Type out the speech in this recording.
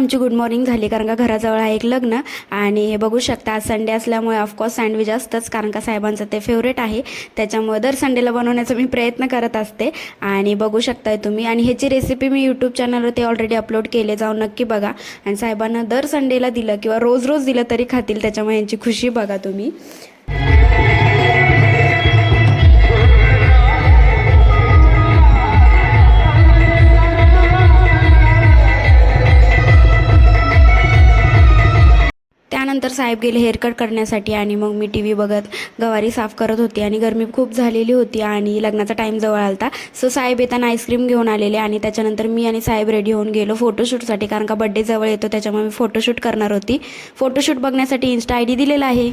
आमची good morning झाली कारण का घराजवळ आहे एक लग्न आणि हे बघू शकता आज संडे असल्यामुळे ऑफकोर्स सँडविच असतंच कारण का साहेबांचं ते फेवरेट आहे. त्याच्यामुळे दर संडेला बनवण्याचा मी प्रयत्न करत असते आणि बघू शकताय तुम्ही. आणि ह्याची रेसिपी मी यूट्यूब चॅनलवरती ऑलरेडी अपलोड केले, जाऊन नक्की बघा. आणि साहेबांना दर संडेला दिलं किंवा रोज रोज दिलं तरी खातील, त्याच्यामुळे यांची खुशी बघा तुम्ही. त्यानंतर साहेब गेले हेअरकट करण्यासाठी आणि मग मी टी व्ही बघत गवारी साफ करत होती आणि गरमी खूप झालेली होती आणि लग्नाचा टाईम जवळ आलता. सो साहेब येताना आईस्क्रीम घेऊन आलेले आणि त्याच्यानंतर मी आणि साहेब रेडी होऊन गेलो फोटोशूटसाठी कारण का बड्डे जवळ येतो, त्याच्यामुळे मी फोटोशूट करणार होती. फोटोशूट बघण्यासाठी इन्स्टा ID दिलेला आहे.